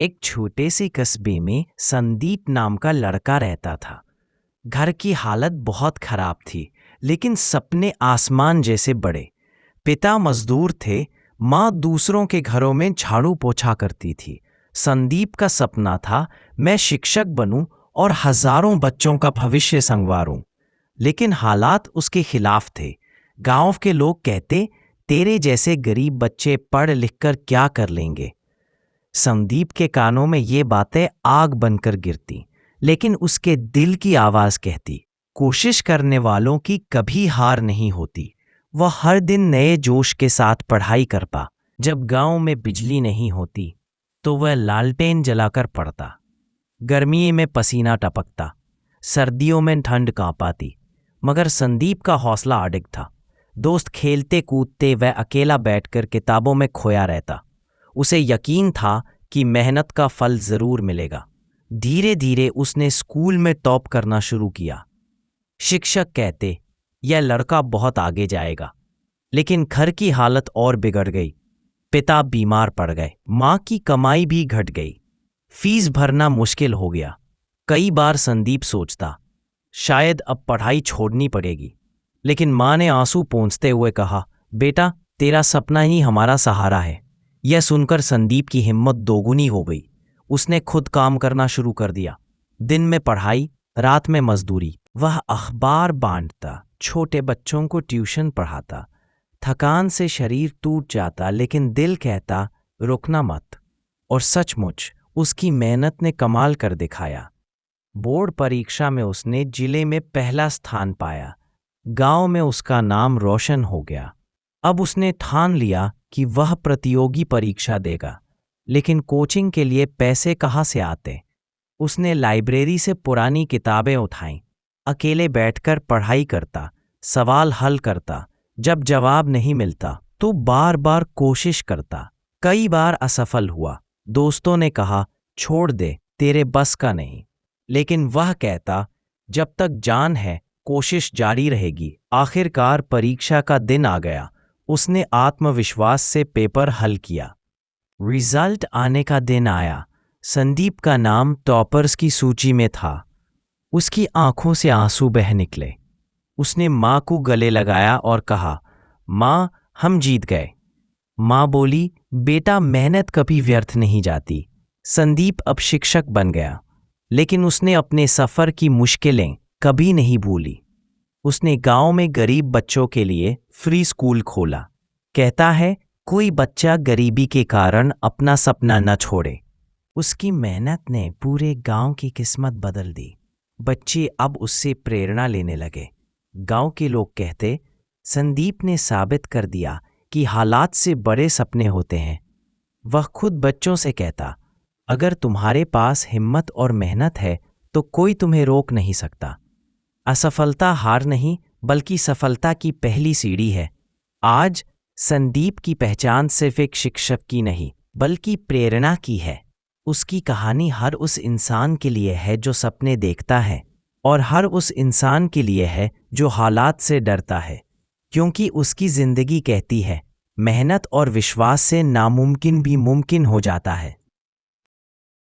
एक छोटे से कस्बे में संदीप नाम का लड़का रहता था। घर की हालत बहुत खराब थी, लेकिन सपने आसमान जैसे बड़े। पिता मजदूर थे, माँ दूसरों के घरों में झाड़ू पोछा करती थी। संदीप का सपना था, मैं शिक्षक बनूं और हजारों बच्चों का भविष्य संवारूं। लेकिन हालात उसके खिलाफ थे। गांव के लोग कहते, तेरे जैसे गरीब बच्चे पढ़ लिख कर क्या कर लेंगे। संदीप के कानों में ये बातें आग बनकर गिरती, लेकिन उसके दिल की आवाज कहती, कोशिश करने वालों की कभी हार नहीं होती। वह हर दिन नए जोश के साथ पढ़ाई कर पा। जब गांव में बिजली नहीं होती तो वह लालटेन जलाकर पढ़ता। गर्मी में पसीना टपकता, सर्दियों में ठंड कांपाती। मगर संदीप का हौसला अडिग था। दोस्त खेलते कूदते वह अकेला बैठकर किताबों में खोया रहता। उसे यकीन था कि मेहनत का फल जरूर मिलेगा। धीरे धीरे उसने स्कूल में टॉप करना शुरू किया। शिक्षक कहते, यह लड़का बहुत आगे जाएगा। लेकिन घर की हालत और बिगड़ गई। पिता बीमार पड़ गए, माँ की कमाई भी घट गई, फीस भरना मुश्किल हो गया। कई बार संदीप सोचता, शायद अब पढ़ाई छोड़नी पड़ेगी। लेकिन माँ ने आंसू पोंछते हुए कहा, बेटा, तेरा सपना ही हमारा सहारा है। यह सुनकर संदीप की हिम्मत दोगुनी हो गई। उसने खुद काम करना शुरू कर दिया। दिन में पढ़ाई, रात में मजदूरी। वह अखबार बांटता, छोटे बच्चों को ट्यूशन पढ़ाता। थकान से शरीर टूट जाता, लेकिन दिल कहता, रुकना मत। और सचमुच उसकी मेहनत ने कमाल कर दिखाया। बोर्ड परीक्षा में उसने जिले में पहला स्थान पाया। गांव में उसका नाम रोशन हो गया। अब उसने ठान लिया कि वह प्रतियोगी परीक्षा देगा। लेकिन कोचिंग के लिए पैसे कहाँ से आते? उसने लाइब्रेरी से पुरानी किताबें उठाईं, अकेले बैठकर पढ़ाई करता, सवाल हल करता। जब जवाब नहीं मिलता तो बार बार कोशिश करता। कई बार असफल हुआ। दोस्तों ने कहा, छोड़ दे, तेरे बस का नहीं। लेकिन वह कहता, जब तक जान है कोशिश जारी रहेगी। आखिरकार परीक्षा का दिन आ गया। उसने आत्मविश्वास से पेपर हल किया। रिजल्ट आने का दिन आया। संदीप का नाम टॉपर्स की सूची में था। उसकी आंखों से आंसू बह निकले। उसने माँ को गले लगाया और कहा, माँ, हम जीत गए। माँ बोली, बेटा, मेहनत कभी व्यर्थ नहीं जाती। संदीप अब शिक्षक बन गया, लेकिन उसने अपने सफ़र की मुश्किलें कभी नहीं भूली। उसने गांव में गरीब बच्चों के लिए फ्री स्कूल खोला। कहता है, कोई बच्चा गरीबी के कारण अपना सपना न छोड़े। उसकी मेहनत ने पूरे गांव की किस्मत बदल दी। बच्चे अब उससे प्रेरणा लेने लगे। गांव के लोग कहते, संदीप ने साबित कर दिया कि हालात से बड़े सपने होते हैं। वह खुद बच्चों से कहता, अगर तुम्हारे पास हिम्मत और मेहनत है तो कोई तुम्हें रोक नहीं सकता। असफलता हार नहीं, बल्कि सफलता की पहली सीढ़ी है। आज संदीप की पहचान सिर्फ एक शिक्षक की नहीं, बल्कि प्रेरणा की है। उसकी कहानी हर उस इंसान के लिए है जो सपने देखता है, और हर उस इंसान के लिए है जो हालात से डरता है। क्योंकि उसकी जिंदगी कहती है, मेहनत और विश्वास से नामुमकिन भी मुमकिन हो जाता है।